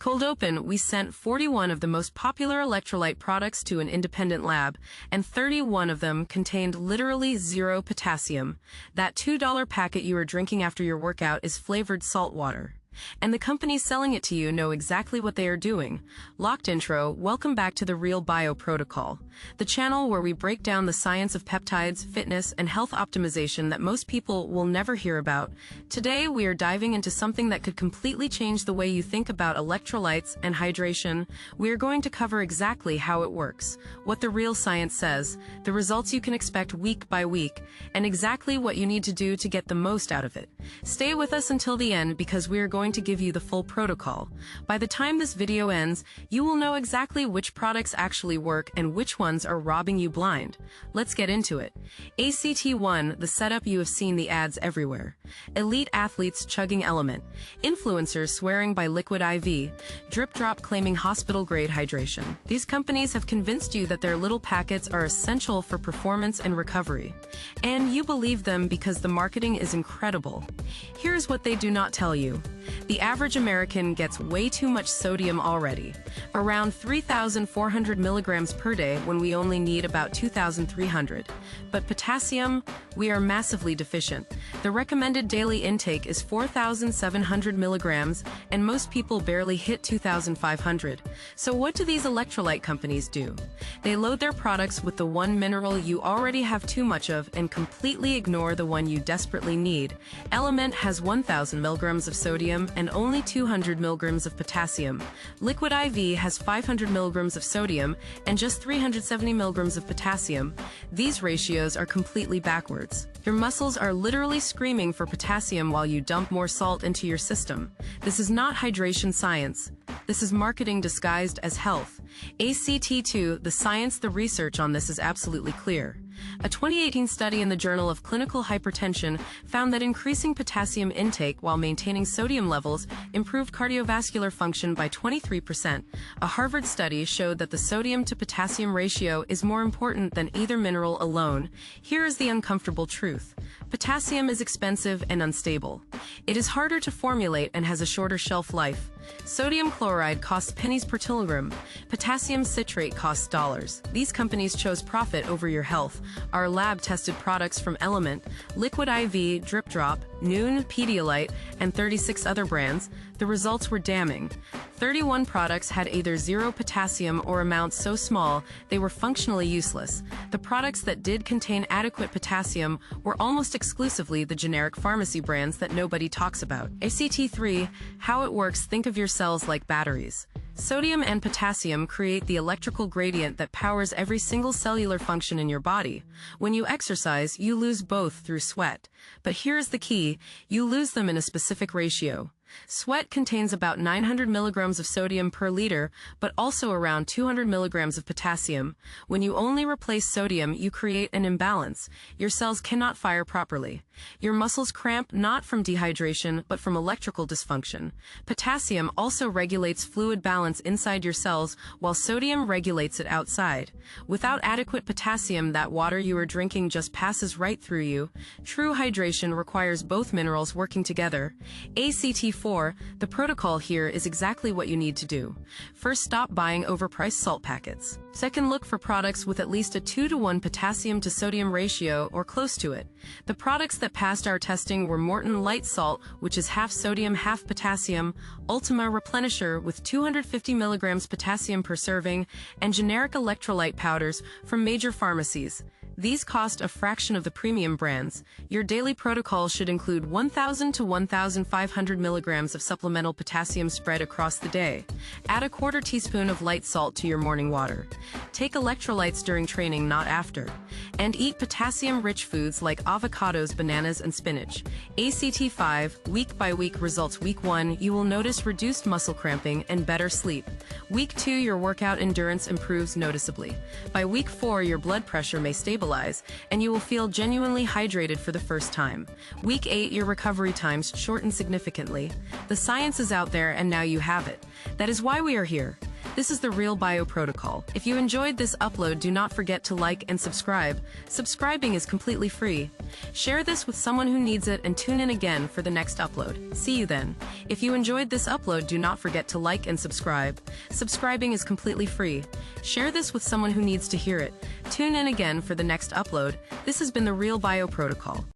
Cold open, we sent 41 of the most popular electrolyte products to an independent lab, and 31 of them contained literally zero potassium. That $2 packet you are drinking after your workout is flavored salt water. And the companies selling it to you know exactly what they are doing. Locked intro, welcome back to the Real Bio Protocol, the channel where we break down the science of peptides, fitness, and health optimization that most people will never hear about. Today, we are diving into something that could completely change the way you think about electrolytes and hydration. We are going to cover exactly how it works, what the real science says, the results you can expect week by week, and exactly what you need to do to get the most out of it. Stay with us until the end because we are going to give you the full protocol. By the time this video ends, you will know exactly which products actually work and which ones are robbing you blind. Let's get into it. ACT1, the setup. You have seen the ads everywhere. Elite athletes chugging LMNT, influencers swearing by liquid IV, drip drop claiming hospital grade hydration. These companies have convinced you that their little packets are essential for performance and recovery. And you believe them because the marketing is incredible. Here's what they do not tell you. The average American gets way too much sodium already, around 3,400 milligrams per day when we only need about 2,300. But potassium, we are massively deficient. The recommended daily intake is 4,700 milligrams, and most people barely hit 2,500. So what do these electrolyte companies do? They load their products with the one mineral you already have too much of and completely ignore the one you desperately need. LMNT has 1,000 milligrams of sodium and only 200 milligrams of potassium. Liquid IV has 500 milligrams of sodium and just 370 milligrams of potassium. These ratios are completely backwards. Your muscles are literally screaming for potassium while you dump more salt into your system. This is not hydration science. This is marketing disguised as health. ACT2, the science, the research on this is absolutely clear. A 2018 study in the Journal of Clinical Hypertension found that increasing potassium intake while maintaining sodium levels improved cardiovascular function by 23%. A Harvard study showed that the sodium to potassium ratio is more important than either mineral alone. Here is the uncomfortable truth. Potassium is expensive and unstable. It is harder to formulate and has a shorter shelf life. Sodium chloride costs pennies per kilogram. Potassium citrate costs dollars. These companies chose profit over your health. Our lab-tested products from LMNT, Liquid IV, Drip Drop, Noon, Pedialyte, and 36 other brands. The results were damning. 31 products had either zero potassium or amounts so small they were functionally useless. The products that did contain adequate potassium were almost exclusively the generic pharmacy brands that nobody talks about. ACT3, how it works, think of your cells like batteries. Sodium and potassium create the electrical gradient that powers every single cellular function in your body. When you exercise, you lose both through sweat. But here's the key, you lose them in a specific ratio. Sweat contains about 900 milligrams of sodium per liter, but also around 200 milligrams of potassium. When you only replace sodium, you create an imbalance. Your cells cannot fire properly. Your muscles cramp not from dehydration, but from electrical dysfunction. Potassium also regulates fluid balance inside your cells, while sodium regulates it outside. Without adequate potassium, that water you are drinking just passes right through you. True hydration requires both minerals working together. ACT4, the protocol here is exactly what you need to do. First, stop buying overpriced salt packets. Second, look for products with at least a 2-to-1 potassium to sodium ratio or close to it. The products that passed our testing were Morton Light Salt, which is half sodium, half potassium, Ultima Replenisher with 250 milligrams potassium per serving, and generic electrolyte powders from major pharmacies. These cost a fraction of the premium brands. Your daily protocol should include 1,000 to 1,500 milligrams of supplemental potassium spread across the day. Add a quarter teaspoon of light salt to your morning water. Take electrolytes during training, not after. And eat potassium-rich foods like avocados, bananas, and spinach. ACT5, week by week results. Week 1, you will notice reduced muscle cramping and better sleep. Week 2, your workout endurance improves noticeably. By week 4, your blood pressure may stabilize, and you will feel genuinely hydrated for the first time. Week 8, your recovery times shorten significantly. The science is out there, and now you have it. That is why we are here. This is the Real Bio Protocol. If you enjoyed this upload, do not forget to like and subscribe. Subscribing is completely free. Share this with someone who needs it and tune in again for the next upload. See you then. If you enjoyed this upload, do not forget to like and subscribe. Subscribing is completely free. Share this with someone who needs to hear it. Tune in again for the next upload. This has been the Real Bio Protocol.